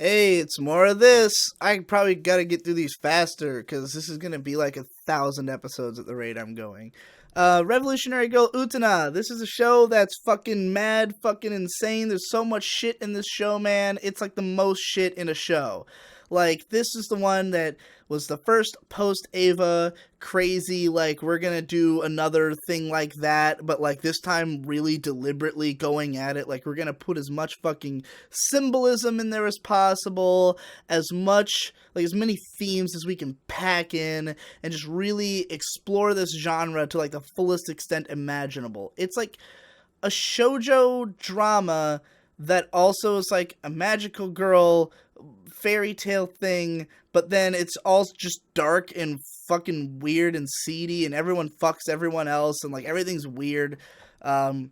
Hey, it's more of this. I probably gotta get through these faster, because this is gonna be like 1,000 episodes at the rate I'm going. Revolutionary Girl Utena. This is a show that's fucking mad, fucking insane. There's so much shit in this show, man. It's like the most shit in a show. Like, this is the one that was the first post Ava crazy, like, we're gonna do another thing like that, but like this time really deliberately going at it. Like, we're gonna put as much fucking symbolism in there as possible, as much, like, as many themes as we can pack in, and just really explore this genre to like the fullest extent imaginable. It's like a shoujo drama that also is like a magical girl fairy tale thing, but then it's all just dark and fucking weird and seedy, and everyone fucks everyone else, and like everything's weird. Um,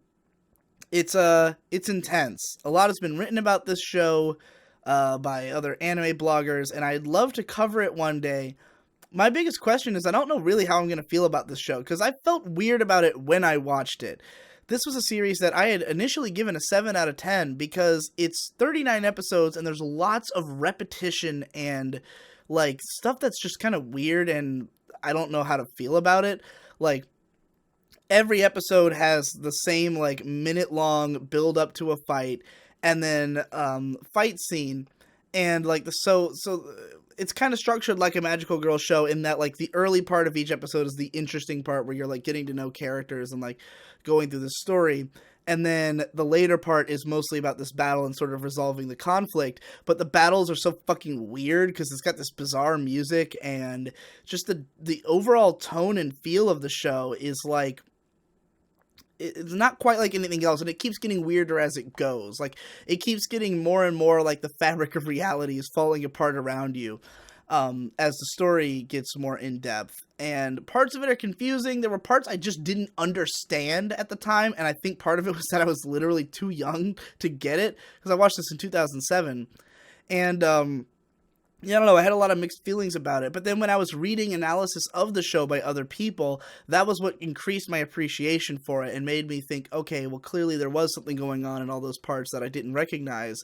it's intense. A lot has been written about this show by other anime bloggers, and I'd love to cover it one day. My biggest question is I don't know really how I'm going to feel about this show, because I felt weird about it when I watched it. This was a series that I had initially given a 7 out of 10 because it's 39 episodes and there's lots of repetition and like stuff that's just kind of weird, and I don't know how to feel about it. Like, every episode has the same like minute long build up to a fight, and then fight scene, and like the it's kind of structured like a magical girl show in that like the early part of each episode is the interesting part where you're like getting to know characters and like going through the story, and then the later part is mostly about this battle and sort of resolving the conflict. But the battles are so fucking weird because it's got this bizarre music, and just the overall tone and feel of the show is like, it's not quite like anything else, and it keeps getting weirder as it goes. Like, it keeps getting more and more like the fabric of reality is falling apart around you, as the story gets more in depth. And parts of it are confusing. There were parts I just didn't understand at the time, and I think part of it was that I was literally too young to get it, because I watched this in 2007. And yeah, I don't know, I had a lot of mixed feelings about it. But then when I was reading analysis of the show by other people, that was what increased my appreciation for it and made me think, okay, well, clearly there was something going on in all those parts that I didn't recognize.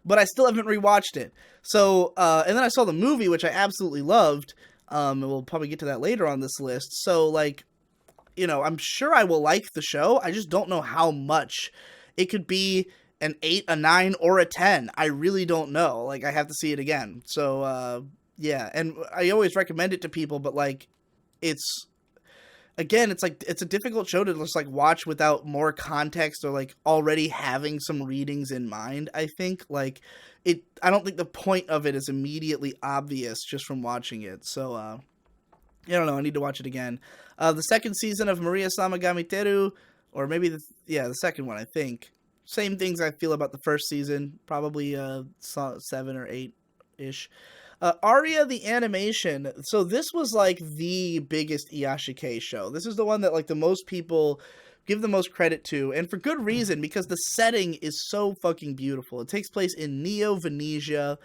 But I still haven't rewatched it. So, and then I saw the movie, which I absolutely loved. And we'll probably get to that later on this list. So, like, I'm sure I will like the show. I just don't know how much. It could be an 8, a 9, or a 10. I really don't know. Like, I have to see it again. So, yeah. And I always recommend it to people, but, like, it's, again, it's like, it's a difficult show to just, like, watch without more context or, like, already having some readings in mind, I think. Like, I don't think the point of it is immediately obvious just from watching it. So, I don't know. I need to watch it again. The second season of Maria Samagami Teru, or maybe the second one, I think. Same things I feel about the first season, probably 7 or 8-ish. Aria the Animation. So this was like the biggest Iyashikei show. This is the one that like the most people give the most credit to, and for good reason, because the setting is so fucking beautiful. It takes place in Neo Venetia,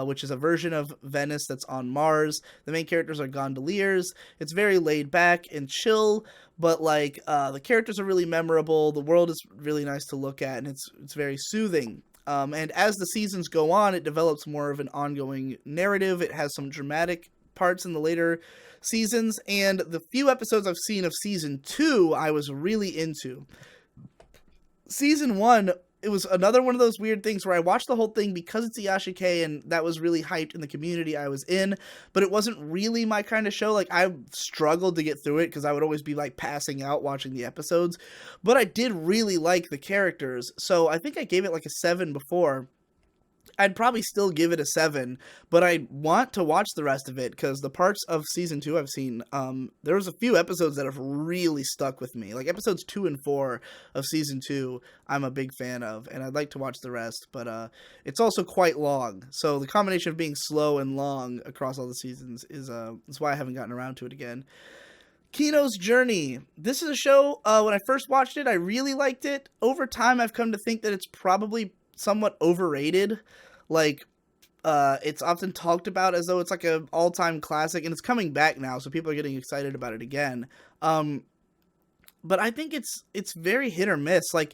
which is a version of Venice that's on Mars. The main characters are gondoliers. It's very laid back and chill, but like the characters are really memorable. The world is really nice to look at, and it's very soothing. And as the seasons go on, it develops more of an ongoing narrative. It has some dramatic parts in the later seasons, and the few episodes I've seen of season 2 I was really into. Season 1, it was another one of those weird things where I watched the whole thing because it's Iyashikei and that was really hyped in the community I was in, but it wasn't really my kind of show. Like, I struggled to get through it because I would always be like passing out watching the episodes, but I did really like the characters, so I think I gave it like a 7 before. I'd probably still give it a 7, but I want to watch the rest of it because the parts of season 2 I've seen, there was a few episodes that have really stuck with me. Like episodes 2 and 4 of season 2, I'm a big fan of, and I'd like to watch the rest, but it's also quite long. So the combination of being slow and long across all the seasons is why I haven't gotten around to it again. Quino's Journey. This is a show, when I first watched it, I really liked it. Over time, I've come to think that it's probably somewhat overrated. Like, it's often talked about as though it's like an all-time classic, and it's coming back now, so people are getting excited about it again. But I think it's very hit or miss. Like,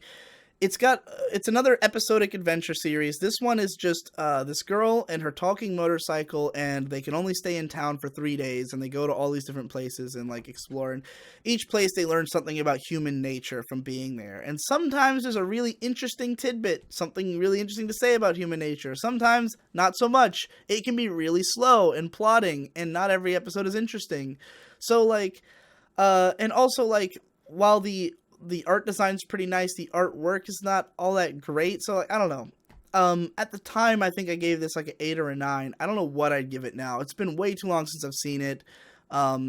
it's another episodic adventure series. This one is just this girl and her talking motorcycle, and they can only stay in town for 3 days, and they go to all these different places and like explore. And each place they learn something about human nature from being there. And sometimes there's a really interesting tidbit, something really interesting to say about human nature. Sometimes not so much. It can be really slow and plotting, and not every episode is interesting. So like, and also like while the art design's pretty nice, the artwork is not all that great. So like, I don't know. At the time, I think I gave this like an 8 or a 9. I don't know what I'd give it now. It's been way too long since I've seen it.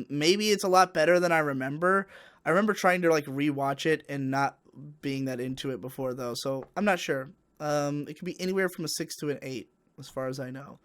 Maybe it's a lot better than I remember. I remember trying to like rewatch it and not being that into it before though. So I'm not sure. It could be anywhere from a 6 to an 8 as far as I know.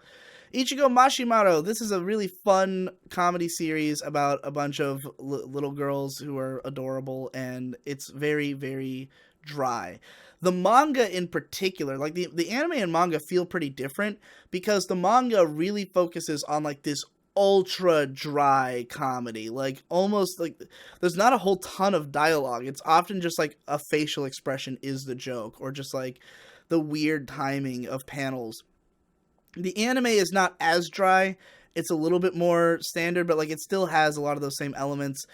Ichigo Maro. This is a really fun comedy series about a bunch of little girls who are adorable, and it's very, very dry. The manga in particular, like the anime and manga feel pretty different because the manga really focuses on like this ultra dry comedy, like almost like there's not a whole ton of dialogue. It's often just like a facial expression is the joke, or just like the weird timing of panels. The anime is not as dry. It's a little bit more standard, but like it still has a lot of those same elements.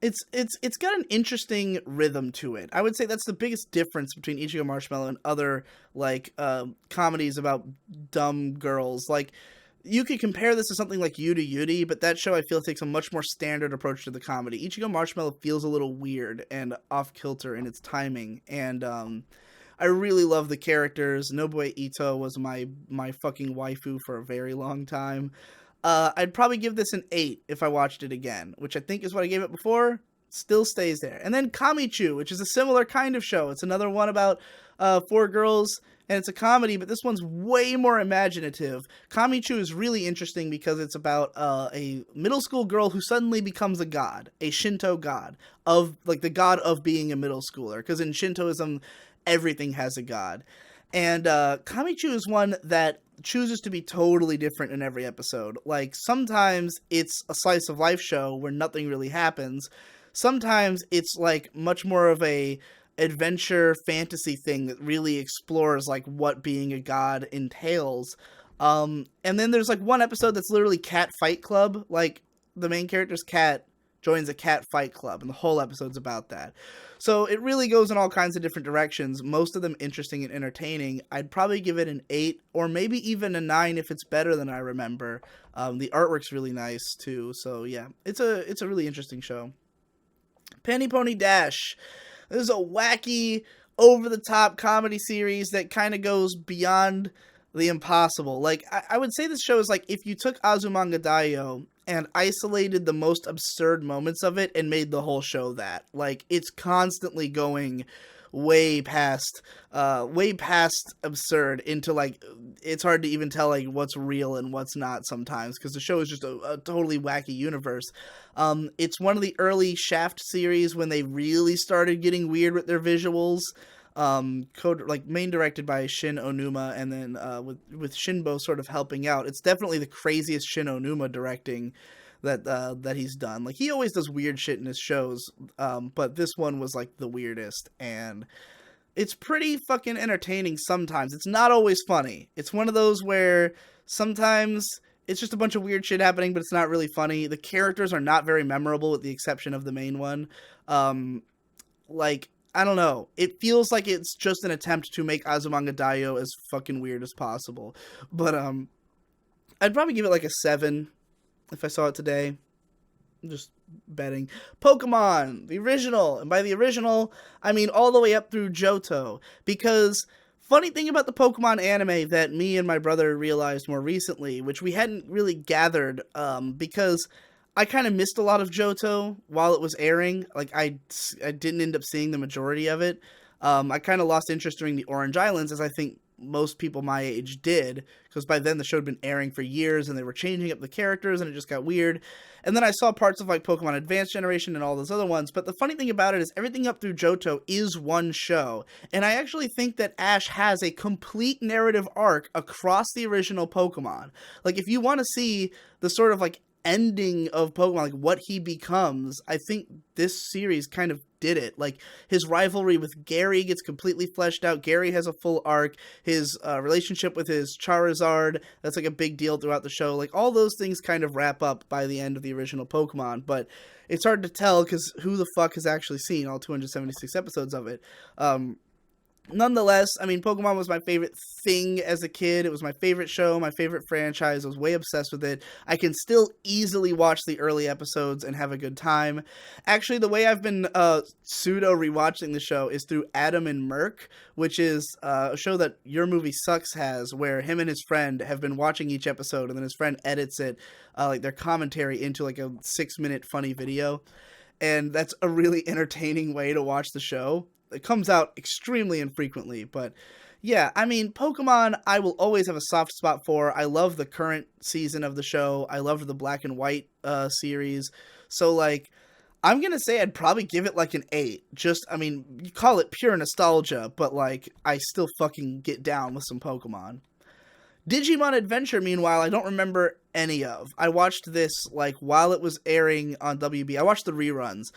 It's got an interesting rhythm to it. I would say that's the biggest difference between Ichigo Marshmallow and other like comedies about dumb girls. Like you could compare this to something like Yuta Yuri, but that show I feel takes a much more standard approach to the comedy. Ichigo Marshmallow feels a little weird and off kilter in its timing, and I really love the characters. Nobuo Ito was my fucking waifu for a very long time. I'd probably give this an 8 if I watched it again, which I think is what I gave it before. Still stays there. And then Comi Choo, which is a similar kind of show. It's another one about 4 girls, and it's a comedy, but this one's way more imaginative. Comi Choo is really interesting because it's about a middle school girl who suddenly becomes a god, a Shinto god, of like the god of being a middle schooler. Because in Shintoism, everything has a god. And Comi Choo is one that chooses to be totally different in every episode. Like, sometimes it's a slice of life show where nothing really happens. Sometimes it's like much more of a adventure fantasy thing that really explores like what being a god entails. And then there's like one episode that's literally cat fight club. Like, the main character's cat joins a cat fight club, and the whole episode's about that. So it really goes in all kinds of different directions, most of them interesting and entertaining. I'd probably give it an 8 or maybe even a 9 if it's better than I remember. The artwork's really nice too, so yeah, it's a really interesting show. Penny Pony Dash. This is a wacky, over-the-top comedy series that kind of goes beyond the impossible. Like, I would say this show is like if you took Azumanga Daioh and isolated the most absurd moments of it and made the whole show that. Like, it's constantly going way past absurd into like, it's hard to even tell like what's real and what's not sometimes, because the show is just a totally wacky universe. It's one of the early Shaft series when they really started getting weird with their visuals. Main directed by Shin Onuma, and then with Shinbo sort of helping out. It's definitely the craziest Shin Onuma directing that he's done. Like, he always does weird shit in his shows, but this one was like the weirdest, and it's pretty fucking entertaining sometimes. It's not always funny. It's one of those where sometimes it's just a bunch of weird shit happening, but it's not really funny. The characters are not very memorable with the exception of the main one. I don't know. It feels like it's just an attempt to make Azumanga Daioh as fucking weird as possible. But I'd probably give it like a 7 if I saw it today. I'm just betting. Pokemon, the original. And by the original, I mean all the way up through Johto. Because funny thing about the Pokemon anime that me and my brother realized more recently, which we hadn't really gathered, because I kind of missed a lot of Johto while it was airing. Like, I didn't end up seeing the majority of it. I kind of lost interest during the Orange Islands, as I think most people my age did, because by then the show had been airing for years, and they were changing up the characters, and it just got weird. And then I saw parts of, like, Pokemon Advanced Generation and all those other ones, but the funny thing about it is everything up through Johto is one show, and I actually think that Ash has a complete narrative arc across the original Pokemon. Like, if you want to see the sort of, like, ending of Pokemon, like what he becomes, I think this series kind of did it. Like his rivalry with Gary gets completely fleshed out. Gary has a full arc. His relationship with his Charizard, that's like a big deal throughout the show. Like all those things kind of wrap up by the end of the original Pokemon, but it's hard to tell because who the fuck has actually seen all 276 episodes of it? Nonetheless, I mean, Pokemon was my favorite thing as a kid. It was my favorite show, my favorite franchise. I was way obsessed with it. I can still easily watch the early episodes and have a good time. Actually, the way I've been pseudo rewatching the show is through Adam and Merc, which is a show that Your Movie Sucks has, where him and his friend have been watching each episode, and then his friend edits it, like their commentary, into like a 6-minute funny video. And that's a really entertaining way to watch the show. It comes out extremely infrequently, but yeah, I mean, Pokemon, I will always have a soft spot for. I love the current season of the show. I love the Black and White series. So, like, I'm going to say I'd probably give it like an 8. Just, I mean, you call it pure nostalgia, but, like, I still fucking get down with some Pokemon. Digimon Adventure, meanwhile, I don't remember any of. I watched this, like, while it was airing on WB. I watched the reruns.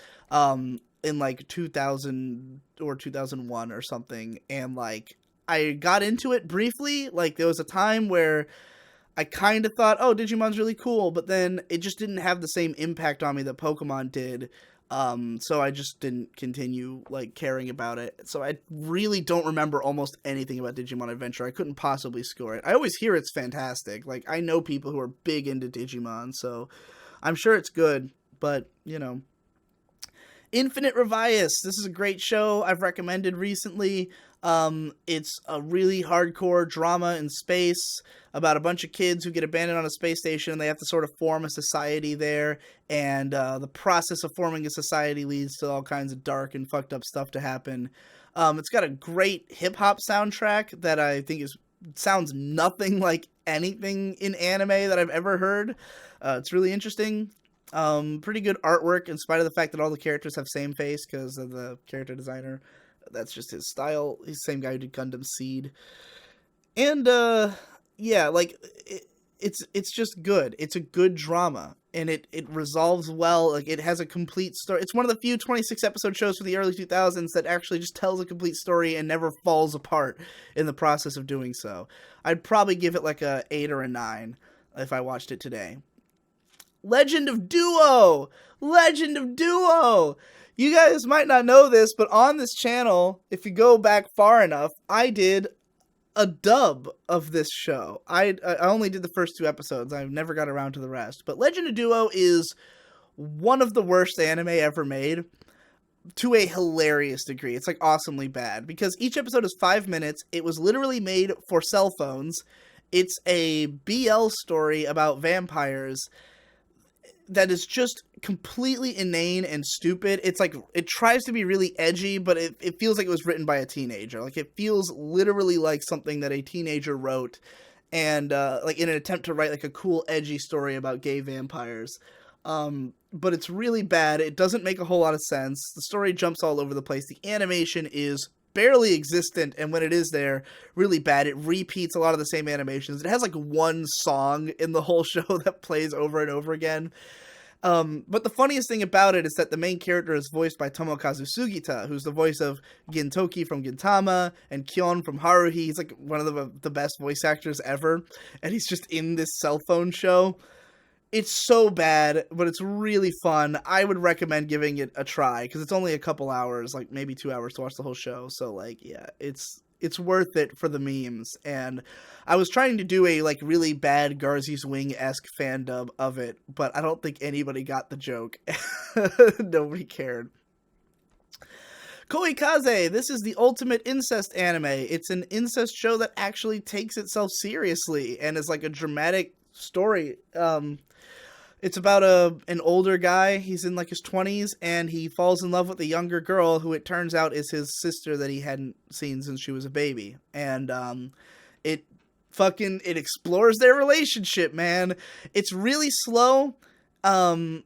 In like 2000 or 2001 or something, and like I got into it briefly. Like there was a time where I kind of thought, oh, Digimon's really cool, but then it just didn't have the same impact on me that Pokemon did. So I just didn't continue like caring about it. So I really don't remember almost anything about Digimon Adventure. I couldn't possibly score it. I always hear it's fantastic. Like I know people who are big into Digimon, so I'm sure it's good, but you know. Infinite Revius. This is a great show I've recommended recently. It's a really hardcore drama in space about a bunch of kids who get abandoned on a space station, and they have to sort of form a society there, and the process of forming a society leads to all kinds of dark and fucked up stuff to happen. It's got a great hip-hop soundtrack that I think sounds nothing like anything in anime that I've ever heard. It's really interesting. Pretty good artwork in spite of the fact that all the characters have same face because of the character designer. That's just his style. He's the same guy who did Gundam Seed. And, yeah, like, it's just good. It's a good drama. And it resolves well. Like, it has a complete story. It's one of the few 26-episode shows for the early 2000s that actually just tells a complete story and never falls apart in the process of doing so. I'd probably give it like a 8 or a 9 if I watched it today. Legend of Duo! Legend of Duo! You guys might not know this, but on this channel, if you go back far enough, I did a dub of this show. I only did the first 2 episodes. I've never got around to the rest. But Legend of Duo is one of the worst anime ever made, to a hilarious degree. It's like awesomely bad, because each episode is 5 minutes. It was literally made for cell phones. It's a BL story about vampires that is just completely inane and stupid. It's like, it tries to be really edgy, but it feels like it was written by a teenager. Like, it feels literally like something that a teenager wrote, and, like, in an attempt to write, like, a cool, edgy story about gay vampires. But it's really bad. It doesn't make a whole lot of sense. The story jumps all over the place. The animation is barely existent, and when it is there, really bad. It repeats a lot of the same animations. It has like one song in the whole show that plays over and over again. But the funniest thing about it is that the main character is voiced by Tomokazu Sugita, who's the voice of Gintoki from Gintama and Kyon from Haruhi. He's like one of the best voice actors ever, and he's just in this cell phone show. It's so bad, but it's really fun. I would recommend giving it a try, because it's only a couple hours, like maybe 2 hours to watch the whole show. So, like, yeah, it's worth it for the memes. And I was trying to do a, like, really bad Garzy's Wing-esque fan dub of it, but I don't think anybody got the joke. Nobody cared. Koikaze, this is the ultimate incest anime. It's an incest show that actually takes itself seriously and is like a dramatic story. It's about an older guy. He's in like his 20s, and he falls in love with a younger girl who it turns out is his sister that he hadn't seen since she was a baby. And it explores their relationship, man. It's really slow, kind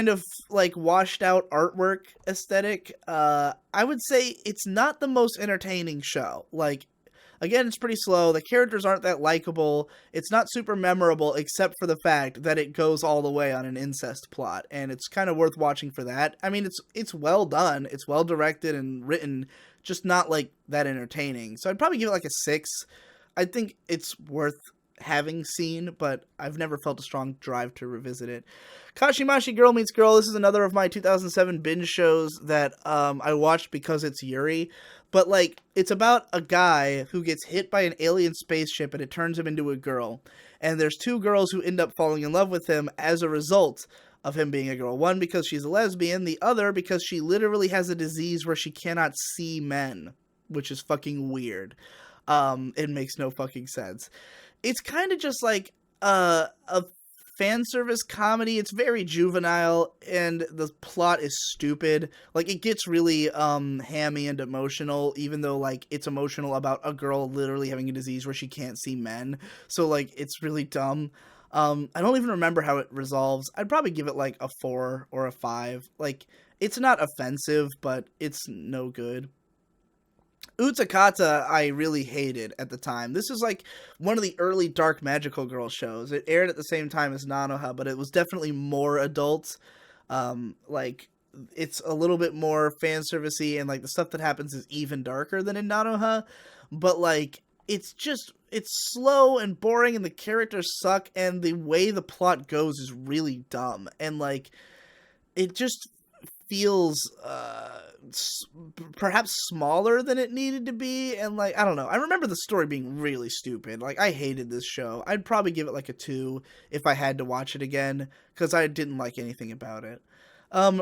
of like washed out artwork aesthetic. I would say it's not the most entertaining show. Like, Again, it's pretty slow. The characters aren't that likable. It's not super memorable, except for the fact that it goes all the way on an incest plot, and it's kind of worth watching for that. I mean, it's well done. It's well directed and written, just not like that entertaining. So I'd probably give it like a 6. I think it's worth having seen, but I've never felt a strong drive to revisit it. Kashimashi Girl Meets Girl. This is another of my 2007 binge shows that I watched because it's Yuri. But, like, it's about a guy who gets hit by an alien spaceship and it turns him into a girl. And there's 2 girls who end up falling in love with him as a result of him being a girl. One because she's a lesbian, the other because she literally has a disease where she cannot see men, which is fucking weird. It makes no fucking sense. It's kind of just like a fan service comedy. It's very juvenile, and the plot is stupid. Like, it gets really hammy and emotional, even though, like, it's emotional about a girl literally having a disease where she can't see men. So, like, it's really dumb. I don't even remember how it resolves. I'd probably give it, like, a 4 or a 5. Like, it's not offensive, but it's no good. Takata I really hated at the time. This is like one of the early Dark Magical Girl shows. It aired at the same time as Nanoha, but it was definitely more adult. Like, it's a little bit more fan servicey, and like the stuff that happens is even darker than in Nanoha. But like, it's slow and boring, and the characters suck, and the way the plot goes is really dumb. And like, it just feels perhaps smaller than it needed to be, and like, I don't know. I remember the story being really stupid. Like, I hated this show. I'd probably give it like a 2 if I had to watch it again, because I didn't like anything about it.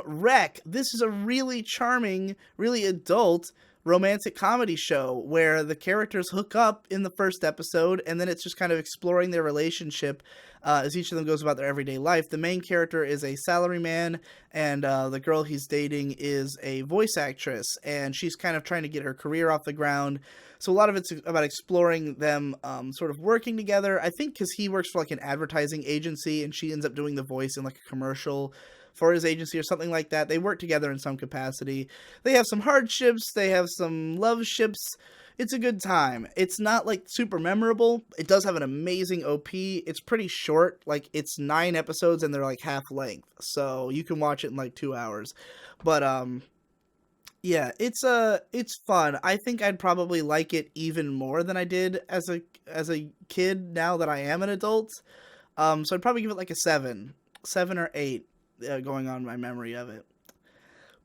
Wreck. This is a really charming, really adult romantic comedy show where the characters hook up in the first episode, and then it's just kind of exploring their relationship as each of them goes about their everyday life. The main character is a salaryman, and the girl he's dating is a voice actress, and she's kind of trying to get her career off the ground. So a lot of it's about exploring them sort of working together. I think because he works for like an advertising agency, and she ends up doing the voice in like a commercial for his agency or something like that. They work together in some capacity. They have some hardships. They have some love ships. It's a good time. It's not like super memorable. It does have an amazing OP. It's pretty short. Like, it's 9 episodes and they're like half length. So you can watch it in like 2 hours. But yeah, it's fun. I think I'd probably like it even more than I did as a kid now that I am an adult. So I'd probably give it like a 7 or 8. Going on my memory of it.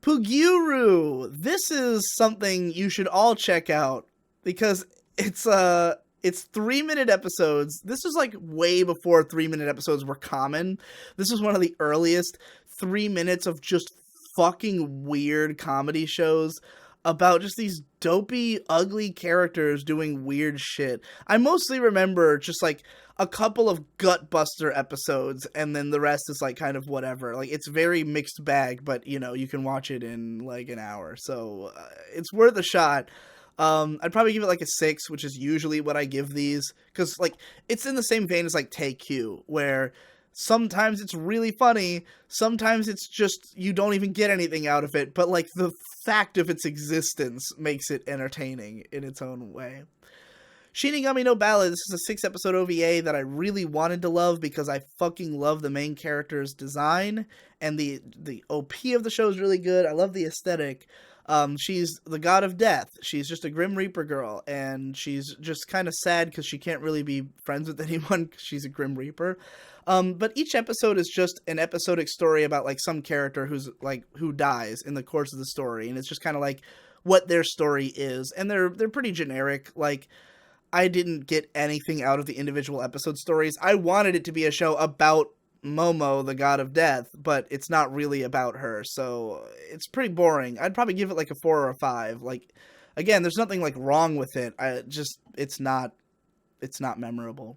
Puguru! This is something you should all check out because it's 3-minute episodes. This is like way before 3-minute episodes were common. This was one of the earliest 3 minutes of just fucking weird comedy shows about just these dopey, ugly characters doing weird shit. I mostly remember just like a couple of gutbuster episodes, and then the rest is like kind of whatever. Like, it's very mixed bag, but you know, you can watch it in like an hour, so it's worth a shot. I'd probably give it like a 6, which is usually what I give these, because like it's in the same vein as like Take Q, where sometimes it's really funny, sometimes it's just you don't even get anything out of it, but like the fact of its existence makes it entertaining in its own way. Shinigami no Ballet. This is a 6-episode OVA that I really wanted to love because I fucking love the main character's design, and the OP of the show is really good. I love the aesthetic. She's the god of death. She's just a Grim Reaper girl, and she's just kind of sad because she can't really be friends with anyone because she's a Grim Reaper. But each episode is just an episodic story about like some character who dies in the course of the story, and it's just kind of like what their story is, and they're pretty generic. Like, I didn't get anything out of the individual episode stories. I wanted it to be a show about Momo, the god of death, but it's not really about her, so it's pretty boring. I'd probably give it like a 4 or a 5. Like, again, there's nothing like wrong with it. It's not memorable.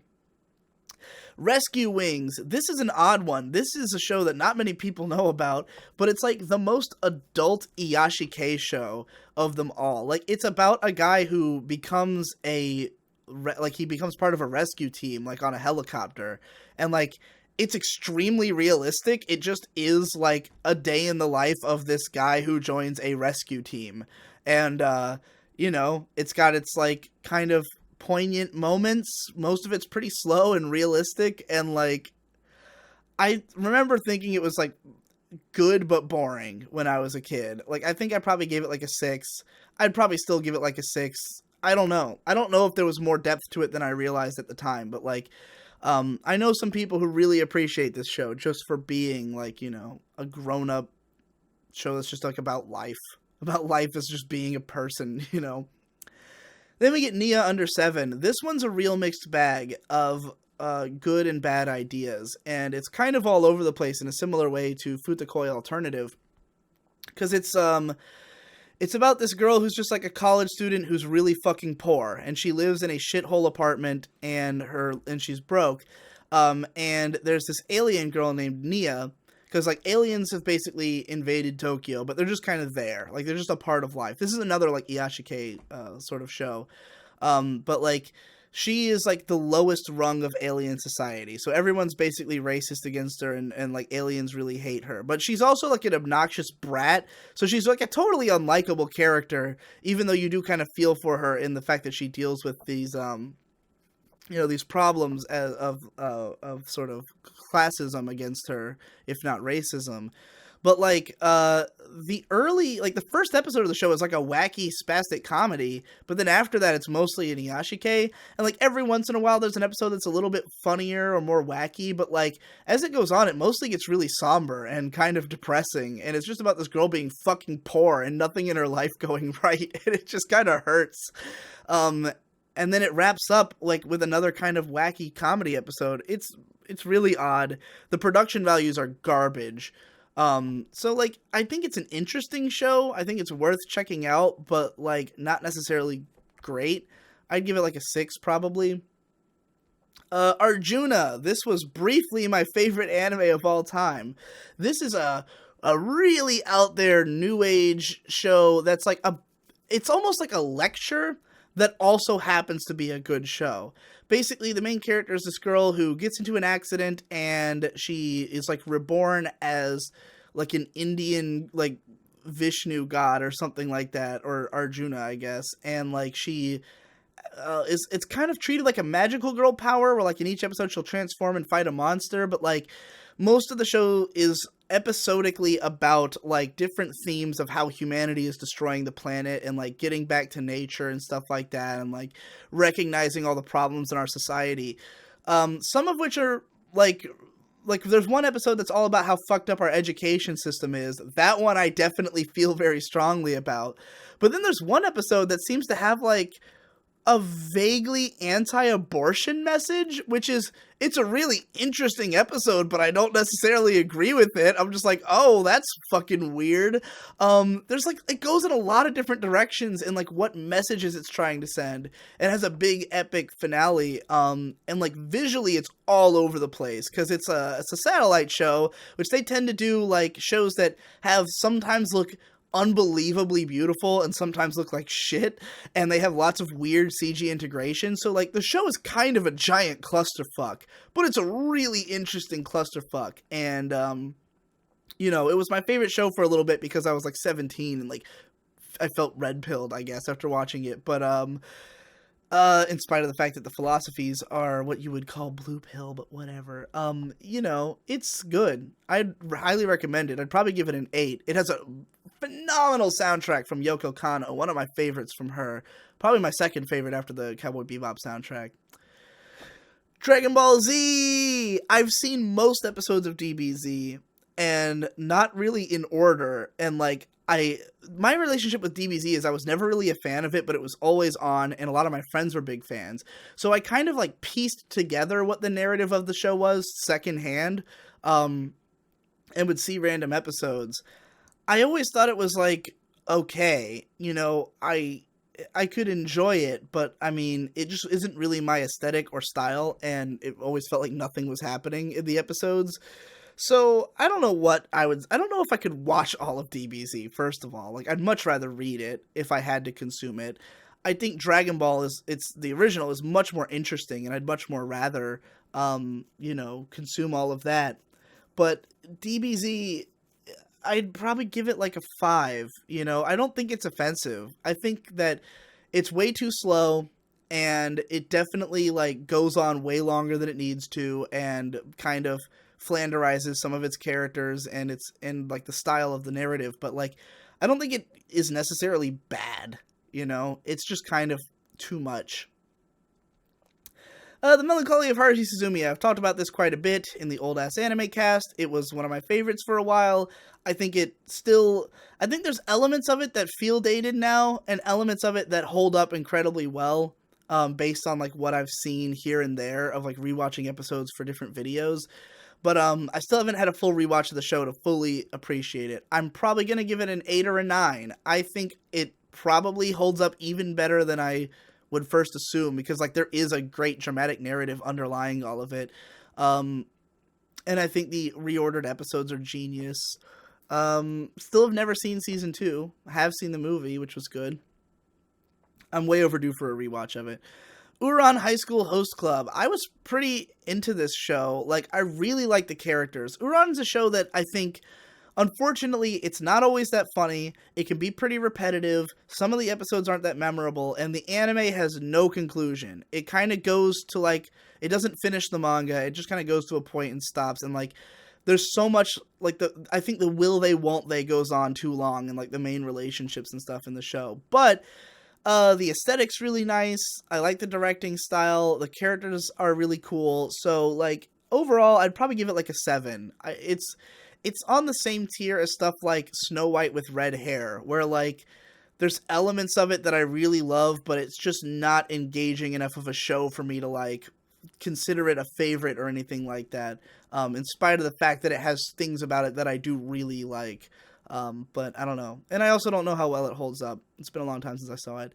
Rescue Wings. This is an odd one. This is a show that not many people know about, but it's like the most adult Iyashikei show of them all. Like, it's about a guy who becomes he becomes part of a rescue team, like on a helicopter, and like it's extremely realistic. It just is like a day in the life of this guy who joins a rescue team, and you know, it's got its like kind of poignant moments. Most of it's pretty slow and realistic, and like I remember thinking it was like good but boring when I was a kid. Like I think I probably gave it like a 6. I'd probably still give it like a 6. I don't know. I don't know if there was more depth to it than I realized at the time, but like I know some people who really appreciate this show just for being like, you know, a grown-up show that's just like about life. About life as just being a person, you know. Then we get Nia Under 7. This one's a real mixed bag of good and bad ideas, and it's kind of all over the place in a similar way to Futakoi Alternative, because it's about this girl who's just like a college student who's really fucking poor, and she lives in a shithole apartment, and she's broke, and there's this alien girl named Nia, because like aliens have basically invaded Tokyo, but they're just kind of there, like they're just a part of life. This is another like Iyashikei sort of show, but like she is like the lowest rung of alien society, so everyone's basically racist against her, and like aliens really hate her. But she's also like an obnoxious brat, so she's like a totally unlikable character, even though you do kind of feel for her in the fact that she deals with these you know, these problems of sort of classism against her, if not racism. But like the first episode of the show is like a wacky spastic comedy, but then after that it's mostly an Iyashikei, and like every once in a while there's an episode that's a little bit funnier or more wacky, but like as it goes on it mostly gets really somber and kind of depressing, and it's just about this girl being fucking poor and nothing in her life going right, and it just kind of hurts. And then it wraps up like with another kind of wacky comedy episode. It's really odd. The production values are garbage. So like I think it's an interesting show. I think it's worth checking out, but like not necessarily great. I'd give it like a 6 probably. Arjuna. This was briefly my favorite anime of all time. This is a really out there new age show that's like it's almost like a lecture that also happens to be a good show. Basically, the main character is this girl who gets into an accident, and she is, like, reborn as, like, an Indian, like, Vishnu god or something like that, or Arjuna, I guess, and, like, she it's kind of treated like a magical girl power, where, like, in each episode she'll transform and fight a monster, but, like, most of the show is episodically about like different themes of how humanity is destroying the planet, and like getting back to nature and stuff like that, and like recognizing all the problems in our society, some of which are like there's one episode that's all about how fucked up our education system is. That one I definitely feel very strongly about. But then there's one episode that seems to have like a vaguely anti-abortion message, which is, it's a really interesting episode, but I don't necessarily agree with it. I'm just like, oh, that's fucking weird. There's like, it goes in a lot of different directions in like what messages it's trying to send. It has a big epic finale, and like visually it's all over the place, because it's a satellite show, which they tend to do like shows that have sometimes look unbelievably beautiful and sometimes look like shit, and they have lots of weird CG integration, so like the show is kind of a giant clusterfuck, but it's a really interesting clusterfuck. And you know, it was my favorite show for a little bit because I was like 17 and like I felt red pilled, I guess, after watching it. But in spite of the fact that the philosophies are what you would call blue pill, but whatever. You know, it's good. I'd highly recommend it. I'd probably give it an 8. It has a phenomenal soundtrack from Yoko Kanno, one of my favorites from her. Probably my second favorite after the Cowboy Bebop soundtrack. Dragon Ball Z! I've seen most episodes of DBZ, and not really in order, and like, my relationship with DBZ is I was never really a fan of it, but it was always on, and a lot of my friends were big fans. So I kind of like pieced together what the narrative of the show was secondhand, and would see random episodes. I always thought it was like, okay, you know, I could enjoy it, but I mean, it just isn't really my aesthetic or style, and it always felt like nothing was happening in the episodes. So I don't know if I could watch all of DBZ, first of all. Like, I'd much rather read it if I had to consume it. I think Dragon Ball the original is much more interesting, and I'd much more rather, you know, consume all of that. But DBZ, I'd probably give it like a 5, you know? I don't think it's offensive. I think that it's way too slow. and it definitely like goes on way longer than it needs to, and kind of flanderizes some of its characters and like the style of the narrative. But like, I don't think it is necessarily bad. It's just kind of too much. The Melancholy of Haruhi Suzumiya. I've talked about this quite a bit in the old ass anime cast. It was one of my favorites for a while. I think there's elements of it that feel dated now, and elements of it that hold up incredibly well, based on like what I've seen here and there of like rewatching episodes for different videos. But I still haven't had a full rewatch of the show to fully appreciate it. I'm probably gonna give it an 8 or a 9. I think it probably holds up even better than I would first assume, because like there is a great dramatic narrative underlying all of it. And I think the reordered episodes are genius. Still have never seen season 2. I have seen the movie, which was good. I'm way overdue for a rewatch of it. Ouran High School Host Club. I was pretty into this show. Like, I really like the characters. Ouran's a show that I think, unfortunately, it's not always that funny. It can be pretty repetitive. Some of the episodes aren't that memorable, and the anime has no conclusion. It kind of goes to, like, it doesn't finish the manga. It just kind of goes to a point and stops, and, like, there's so much, like, I think the will they, won't they goes on too long, and, like, the main relationships and stuff in the show. But the aesthetic's really nice. I like the directing style. The characters are really cool. So, like, overall, I'd probably give it, like, a 7. It's on the same tier as stuff like Snow White with red hair, where, like, there's elements of it that I really love, but it's just not engaging enough of a show for me to, like, consider it a favorite or anything like that, in spite of the fact that it has things about it that I do really like. But I don't know. And I also don't know how well it holds up. It's been a long time since I saw it.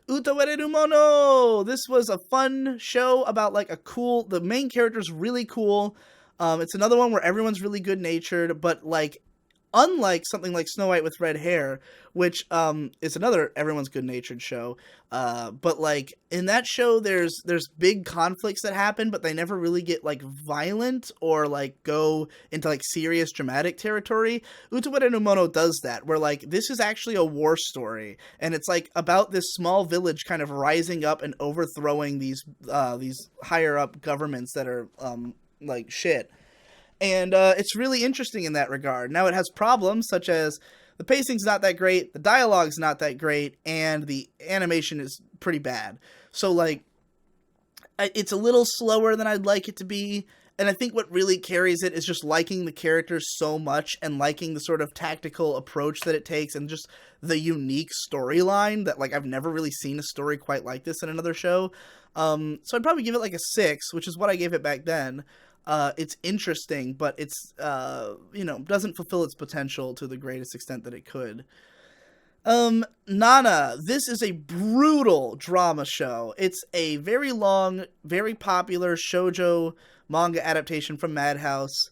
Utawereru Mono! This was a fun show about, like, the main character's really cool. It's another one where everyone's really good-natured, but, like, unlike something like Snow White with red hair, which is another everyone's good-natured show, but, like, in that show there's big conflicts that happen, but they never really get, like, violent or, like, go into, like, serious dramatic territory. Utawereru Mono does that, where, like, this is actually a war story, and it's, like, about this small village kind of rising up and overthrowing these higher-up governments that are like shit. And it's really interesting in that regard. Now, it has problems such as the pacing's not that great, the dialogue's not that great, and the animation is pretty bad. So, like, it's a little slower than I'd like it to be, and I think what really carries it is just liking the characters so much and liking the sort of tactical approach that it takes, and just the unique storyline that, like, I've never really seen a story quite like this in another show. So I'd probably give it like a 6, which is what I gave it back then. It's interesting, but it's, doesn't fulfill its potential to the greatest extent that it could. Nana. This is a brutal drama show. It's a very long, very popular shoujo manga adaptation from Madhouse.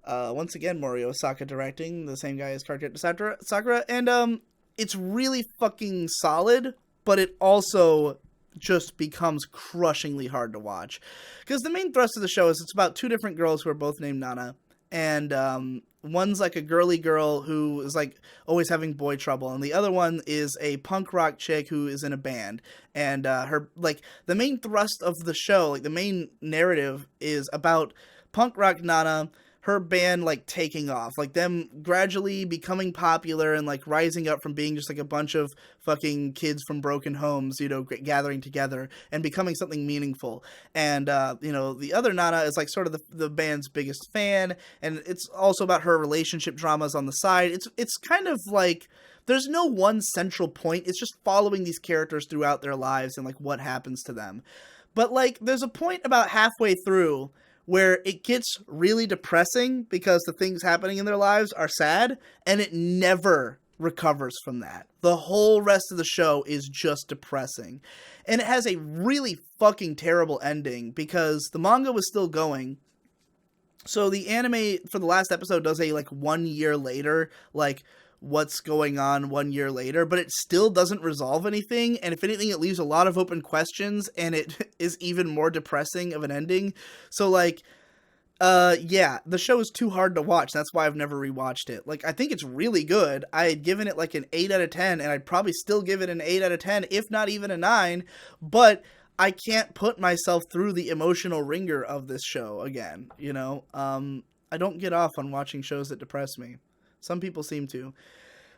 Once again, Mori Osaka directing, the same guy as Card Captor Sakura, and it's really fucking solid, but it also just becomes crushingly hard to watch. Because the main thrust of the show is it's about 2 different girls who are both named Nana, and one's like a girly girl who is like always having boy trouble, and the other one is a punk rock chick who is in a band. And her, like, the main thrust of the show, like the main narrative, is about punk rock Nana, her band, like, taking off, like, them gradually becoming popular and, like, rising up from being just, like, a bunch of fucking kids from broken homes, gathering together and becoming something meaningful. And, the other Nana is, like, sort of the band's biggest fan, and it's also about her relationship dramas on the side. It's kind of, like, there's no one central point. It's just following these characters throughout their lives and, like, what happens to them. But, like, there's a point about halfway through where it gets really depressing because the things happening in their lives are sad, and it never recovers from that. The whole rest of the show is just depressing. And it has a really fucking terrible ending because the manga was still going. So the anime for the last episode does a, like, 1 year later, like, what's going on 1 year later, but it still doesn't resolve anything, and if anything, it leaves a lot of open questions, and it is even more depressing of an ending. So, like, the show is too hard to watch. That's why I've never rewatched it. Like, I think it's really good. I had given it, like, an 8 out of 10, and I'd probably still give it an 8 out of 10, if not even a 9, but I can't put myself through the emotional ringer of this show again, you know? I don't get off on watching shows that depress me. Some people seem to.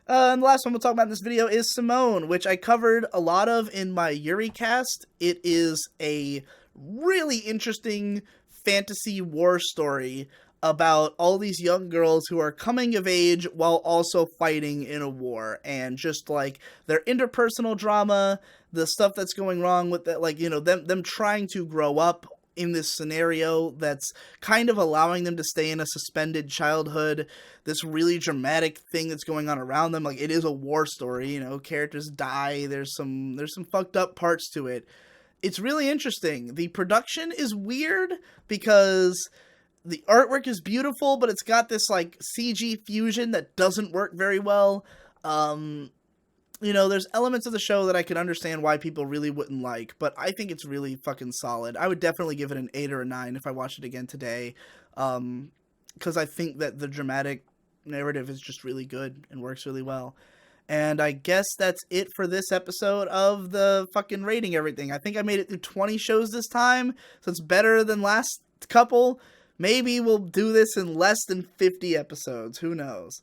And the last one we'll talk about in this video is Simone, which I covered a lot of in my Yuri cast. It is a really interesting fantasy war story about all these young girls who are coming of age while also fighting in a war, and just like their interpersonal drama, the stuff that's going wrong with that, like, you know, them trying to grow up in this scenario that's kind of allowing them to stay in a suspended childhood, this really dramatic thing that's going on around them. Like, it is a war story, you know, characters die, there's some fucked up parts to it. It's really interesting. The production is weird because the artwork is beautiful, but it's got this like CG fusion that doesn't work very well. You know, there's elements of the show that I can understand why people really wouldn't like, but I think it's really fucking solid. I would definitely give it an 8 or a 9 if I watched it again today, because I think that the dramatic narrative is just really good and works really well. And I guess that's it for this episode of the fucking rating everything. I think I made it through 20 shows this time, so it's better than last couple. Maybe we'll do this in less than 50 episodes. Who knows?